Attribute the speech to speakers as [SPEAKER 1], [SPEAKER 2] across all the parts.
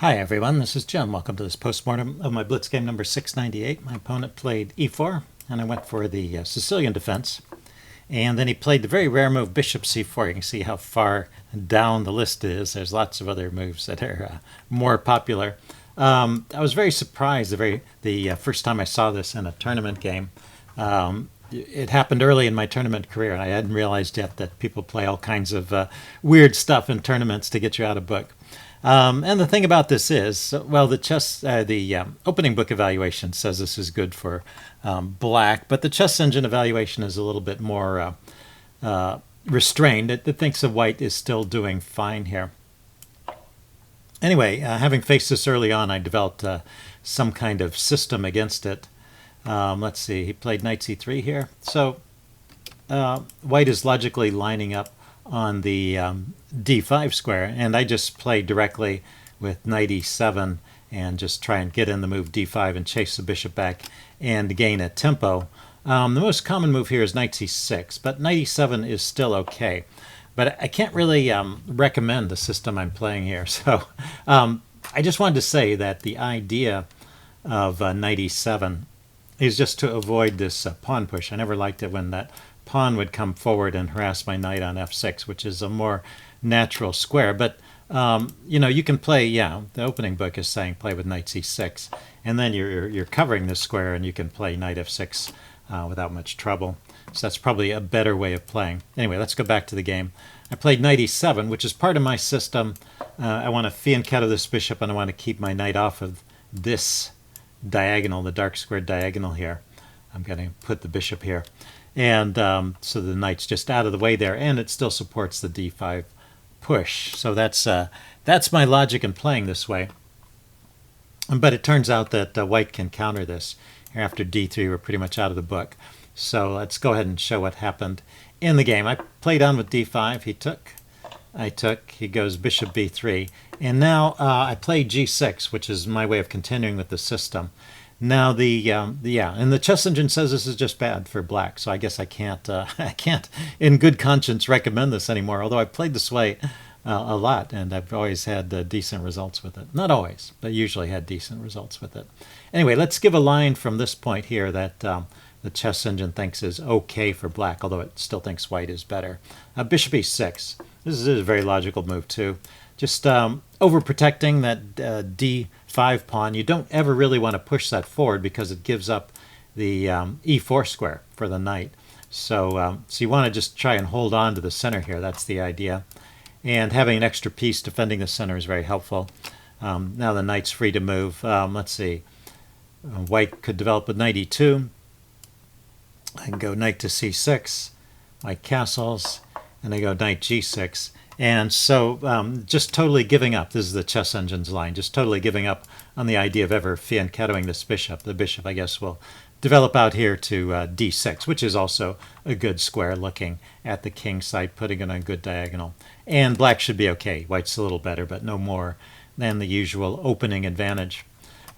[SPEAKER 1] Hi everyone, this is Jim. Welcome to this postmortem of my Blitz game number 698. My opponent played e4, and I went for the Sicilian defense. And then he played the very rare move bishop c4. You can see how far down the list is. There's lots of other moves that are more popular. I was very surprised the first time I saw this in a tournament game. It happened early in my tournament career, and I hadn't realized yet that people play all kinds of weird stuff in tournaments to get you out of book. And the thing about this is, well, the opening book evaluation says this is good for black, but the chess engine evaluation is a little bit more restrained. It thinks the white is still doing fine here. Anyway, having faced this early on, I developed some kind of system against it. Let's see, he played knight c3 here. So white is logically lining up on the d5 square, and I just play directly with knight e7 and just try and get in the move d5 and chase the bishop back and gain a tempo. The most common move here is knight c6, but knight e7 is still okay. But I can't really recommend the system I'm playing here. So I just wanted to say that the idea of knight e7 is just to avoid this pawn push. I never liked it when that pawn would come forward and harass my knight on f6, which is a more natural square. But you can play. The opening book is saying play with knight c6, and then you're covering this square, and you can play knight f6 without much trouble. So that's probably a better way of playing. Anyway, let's go back to the game. I played knight e7, which is part of my system. I want to fianchetto this bishop, and I want to keep my knight off of this diagonal, the dark squared diagonal here. I'm going to put the bishop here. And so the knight's just out of the way there, and it still supports the d5 push. So that's my logic in playing this way. But it turns out that white can counter this. After d3, we're pretty much out of the book. So let's go ahead and show what happened in the game. I played on with d5. He took. I took. He goes bishop b3. And now I play g6, which is my way of continuing with the system. Now and the chess engine says this is just bad for black, so I guess I can't in good conscience recommend this anymore. Although I've played this way a lot, and I've always had decent results with it. Not always, but usually had decent results with it. Anyway, let's give a line from this point here that the chess engine thinks is okay for black, although it still thinks white is better. Bishop e6. This is a very logical move too. Just overprotecting that d5 pawn. You don't ever really want to push that forward because it gives up the e4 square for the knight. So you want to just try and hold on to the center here. That's the idea. And having an extra piece defending the center is very helpful. Now the knight's free to move. Let's see. White could develop with knight e2. I can go knight to c6. White castles. And I go knight g6. And so just totally giving up. This is the chess engine's line. Just totally giving up on the idea of ever fianchettoing this bishop. The bishop, I guess, will develop out here to d6, which is also a good square looking at the king side, putting it on a good diagonal. And black should be okay. White's a little better, but no more than the usual opening advantage.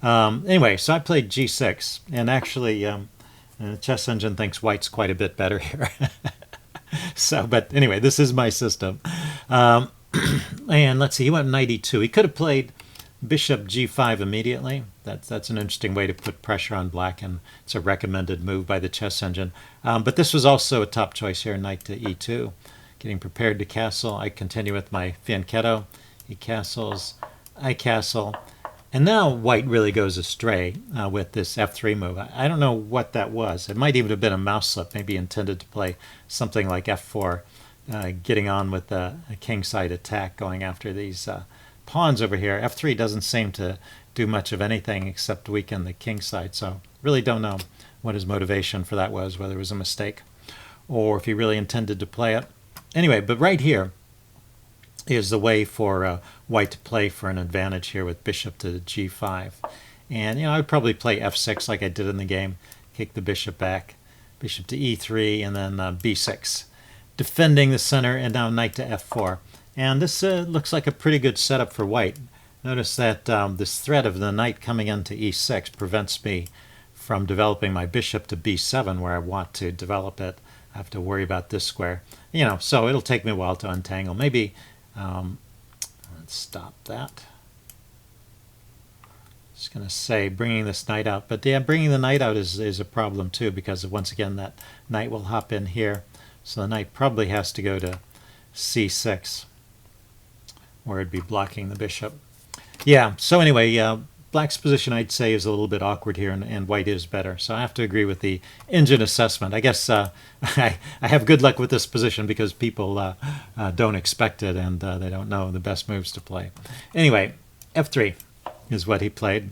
[SPEAKER 1] Anyway, so I played g6. And actually, the chess engine thinks white's quite a bit better here. But anyway, this is my system. And let's see, he went knight e2. He could have played bishop g5 immediately. That's an interesting way to put pressure on black, and it's a recommended move by the chess engine. But this was also a top choice here, knight to e2. Getting prepared to castle. I continue with my fianchetto. He castles. I castle. And now white really goes astray with this f3 move. I don't know what that was. It might even have been a mouse slip, maybe intended to play something like f4, getting on with a kingside attack, going after these pawns over here. f3 doesn't seem to do much of anything except weaken the kingside, so really don't know what his motivation for that was, whether it was a mistake or if he really intended to play it. Anyway, but right here is the way for white to play for an advantage here with bishop to g5. And, I would probably play f6 like I did in the game, kick the bishop back, bishop to e3, and then b6, defending the center, and now knight to f4. And this looks like a pretty good setup for white. Notice that this threat of the knight coming into e6 prevents me from developing my bishop to b7 where I want to develop it. I have to worry about this square. So it'll take me a while to untangle. Maybe let's stop that. Just going to say bringing this knight out. But yeah, bringing the knight out is a problem too, because once again that knight will hop in here. So the knight probably has to go to c6, where it'd be blocking the bishop. Yeah, so anyway, black's position I'd say is a little bit awkward here, and white is better. So I have to agree with the engine assessment. I guess I have good luck with this position because people don't expect it, and they don't know the best moves to play. Anyway, f3 is what he played.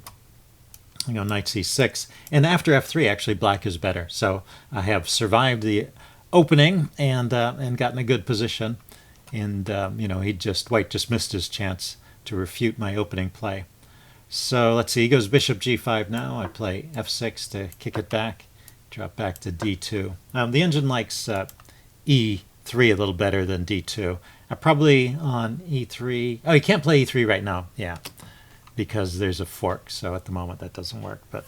[SPEAKER 1] You know, knight c6, and after f3 actually black is better. So I have survived the opening and gotten a good position, and you know, white just missed his chance to refute my opening play. So let's see, he goes bishop g5 now. I play f6 to kick it back, drop back to d2. The engine likes e3 a little better than d2. Probably on e3. Oh, you can't play e3 right now. Yeah, because there's a fork. So at the moment that doesn't work. But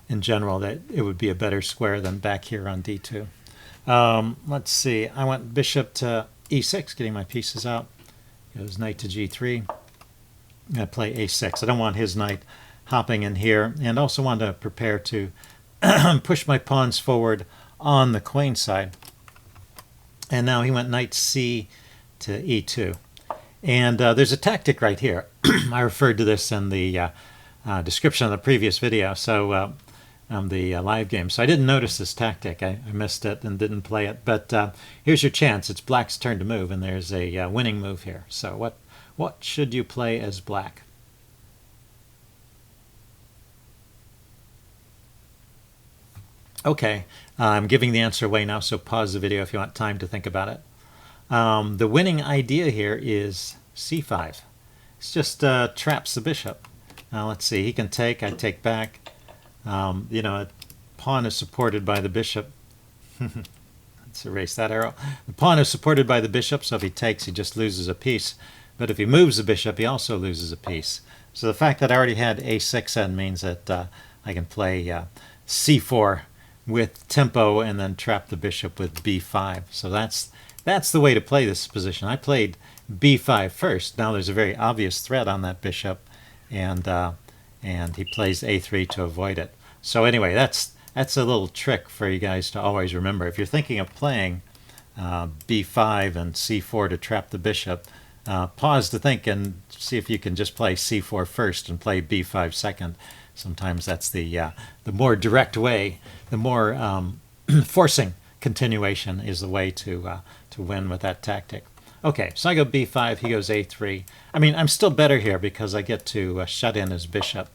[SPEAKER 1] in general, that it would be a better square than back here on d2. Let's see. I went bishop to e6, getting my pieces out. Goes knight to g3. I play a6. I don't want his knight hopping in here, and also want to prepare to push my pawns forward on the queen side. And now he went knight c to e2. And there's a tactic right here. I referred to this in the description of the previous video, so the live game. So I didn't notice this tactic. I missed it and didn't play it. But here's your chance. It's black's turn to move, and there's a winning move here. So what should you play as black? Okay, I'm giving the answer away now, so pause the video if you want time to think about it. The winning idea here is c5. It's just traps the bishop. Now let's see, he can take, I take back. You know, a pawn is supported by the bishop. Let's erase that arrow. The pawn is supported by the bishop, so if he takes, he just loses a piece. But if he moves the bishop, he also loses a piece. So the fact that I already had a6 in means that I can play c4 with tempo and then trap the bishop with b5. So that's the way to play this position. I played b5 first. Now there's a very obvious threat on that bishop, and he plays a3 to avoid it. So anyway, that's a little trick for you guys to always remember. If you're thinking of playing b5 and c4 to trap the bishop, pause to think and see if you can just play c4 first and play b5 second. Sometimes that's the more direct way, the more forcing continuation is the way to win with that tactic. Okay, so I go b5, he goes a3. I mean, I'm still better here because I get to shut in his bishop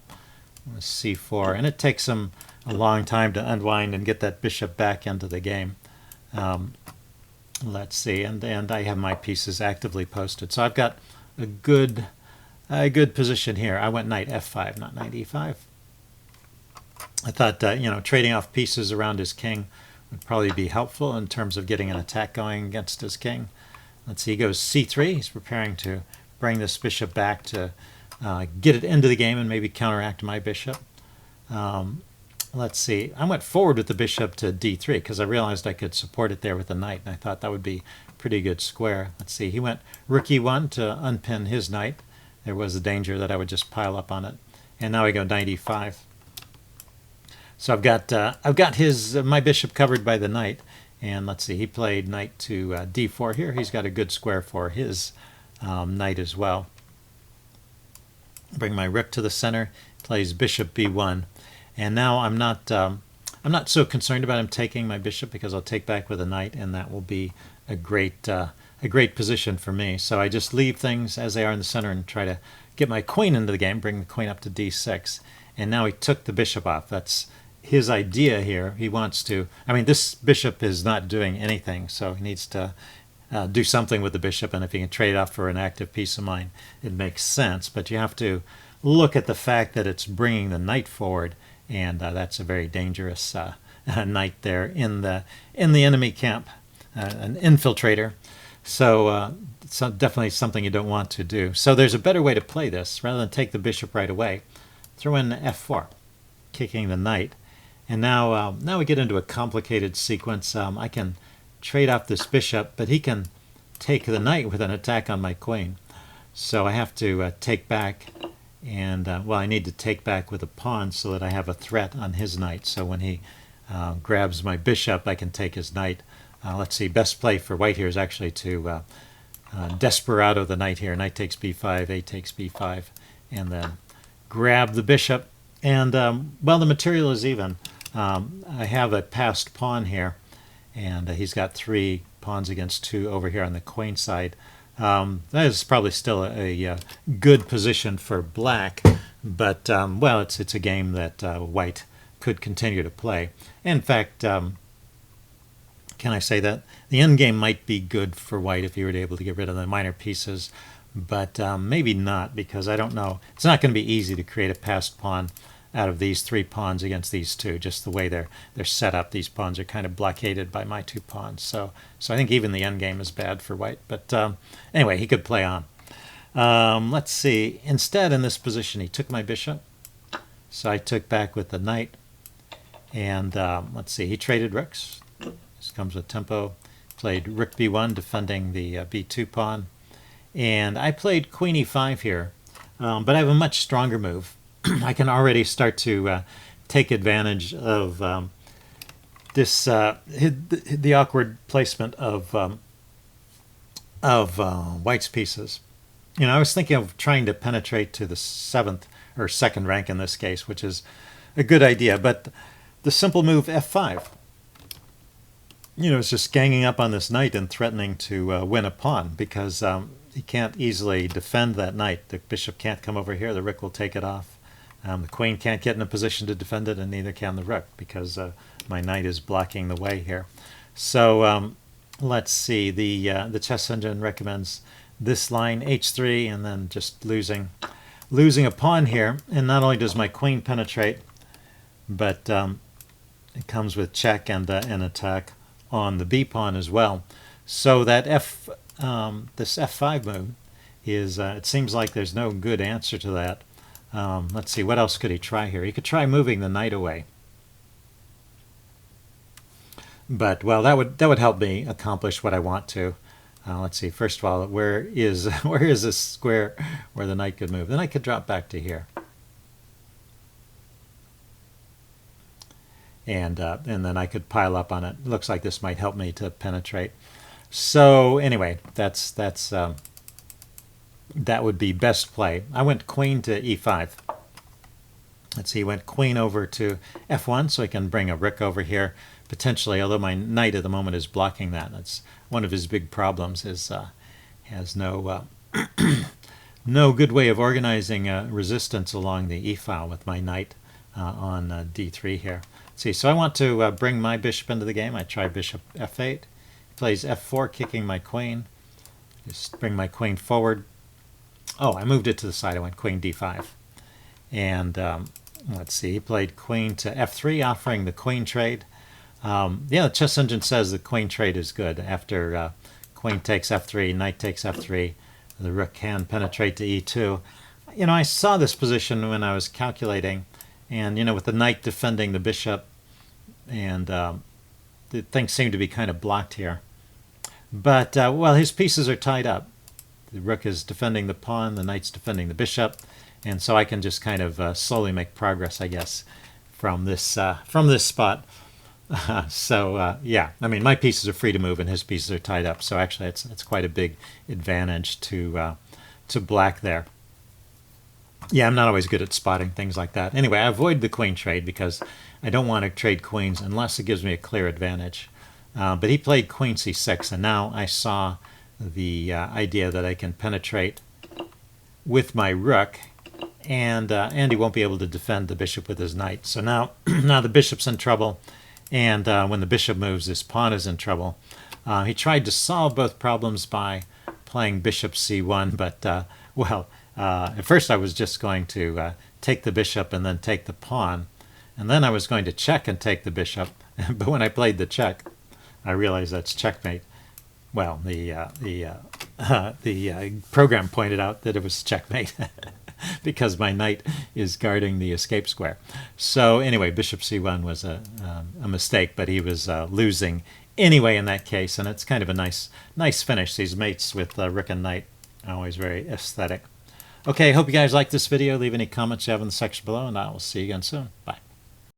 [SPEAKER 1] with c4, and it takes him a long time to unwind and get that bishop back into the game. Let's see, and I have my pieces actively posted. So I've got a good position here. I went knight f5, not knight e5. I thought you know, trading off pieces around his king would probably be helpful in terms of getting an attack going against his king. Let's see, he goes c3. He's preparing to bring this bishop back to get it into the game and maybe counteract my bishop. Let's see, I went forward with the bishop to d3 because I realized I could support it there with the knight, and I thought that would be a pretty good square. Let's see, he went rook e1 to unpin his knight. There was a danger that I would just pile up on it. And now I go knight e5. So I've got my bishop covered by the knight. And let's see, he played knight to d4 here. He's got a good square for his knight as well. Bring my rook to the center, plays bishop b1. And now I'm not so concerned about him taking my bishop because I'll take back with a knight, and that will be a great position for me. So I just leave things as they are in the center and try to get my queen into the game, bring the queen up to d6. And now he took the bishop off. That's his idea here. He wants to, I mean, this bishop is not doing anything, so he needs to do something with the bishop, and if he can trade off for an active piece of mine, it makes sense. But you have to look at the fact that it's bringing the knight forward, and that's a very dangerous knight there in the enemy camp, an infiltrator. So definitely something you don't want to do. So there's a better way to play this. Rather than take the bishop right away, throw in f4, kicking the knight. And now we get into a complicated sequence. I can trade off this bishop, but he can take the knight with an attack on my queen. So I have to take back And, well, I need to take back with a pawn so that I have a threat on his knight. So when he grabs my bishop, I can take his knight. Let's see, best play for white here is actually to desperado the knight here. Knight takes b5, a takes b5, and then grab the bishop. And, well, the material is even. I have a passed pawn here, and he's got 3 pawns against 2 over here on the queen side. That is probably still a good position for black, but, well, it's a game that white could continue to play. In fact, can I say that? The endgame might be good for white if he were able to get rid of the minor pieces, but maybe not, because I don't know. It's not going to be easy to create a passed pawn out of these 3 pawns against these 2, just the way they're set up. These pawns are kind of blockaded by my 2 pawns. So I think even the endgame is bad for white. But anyway, he could play on. Let's see. Instead, in this position, he took my bishop. So I took back with the knight. And let's see, he traded rooks. This comes with tempo. Played rook b1, defending the b2 pawn. And I played queen e5 here. But I have a much stronger move. I can already start to take advantage of this the awkward placement of white's pieces. You know, I was thinking of trying to penetrate to the 7th or 2nd rank in this case, which is a good idea. But the simple move f5, you know, is just ganging up on this knight and threatening to win a pawn, because he can't easily defend that knight. The bishop can't come over here. The rook will take it off. The queen can't get in a position to defend it, and neither can the rook, because my knight is blocking the way here. So let's see. The chess engine recommends this line, h3, and then just losing a pawn here. And not only does my queen penetrate, but it comes with check and an attack on the b pawn as well. So that this f5 move is, it seems like there's no good answer to that. Let's see, what else could he try here? He could try moving the knight away. But, well, that would help me accomplish what I want to. Let's see, first of all, where is this square where the knight could move? The knight could drop back to here. And then I could pile up on it. It looks like this might help me to penetrate. So anyway, that would be best play. I went queen to e5. Let's see, he went queen over to f1, so he can bring a rook over here, potentially, although my knight at the moment is blocking that. That's one of his big problems, is has no no good way of organizing resistance along the e file with my knight on d3 here. Let's see, so I want to bring my bishop into the game. I try bishop f8. He plays f4, kicking my queen. Just bring my queen forward. Oh, I moved it to the side. I went queen d5. And let's see, he played queen to f3, offering the queen trade. Yeah, the chess engine says the queen trade is good. After queen takes f3, knight takes f3, the rook can penetrate to e2. You know, I saw this position when I was calculating, and, you know, with the knight defending the bishop, and the things seem to be kind of blocked here. But, well, his pieces are tied up. The rook is defending the pawn, the knight's defending the bishop, and so I can just kind of slowly make progress, I guess, from this spot. Yeah, I mean, my pieces are free to move and his pieces are tied up, so actually it's quite a big advantage to black there. Yeah, I'm not always good at spotting things like that. Anyway, I avoid the queen trade because I don't want to trade queens unless it gives me a clear advantage. But he played queen c6, and now I saw the idea that I can penetrate with my rook, and he won't be able to defend the bishop with his knight. So now, now the bishop's in trouble, and when the bishop moves, this pawn is in trouble. He tried to solve both problems by playing bishop c1, but, well, at first I was just going to take the bishop and then take the pawn, and then I was going to check and take the bishop, but when I played the check, I realized that's checkmate. Well, the program pointed out that it was checkmate because my knight is guarding the escape square. So anyway, bishop c1 was a mistake, but he was losing anyway in that case, and it's kind of a nice finish. These mates with rook and knight are always very aesthetic. Okay, hope you guys like this video. Leave any comments you have in the section below, and I will see you again soon. Bye.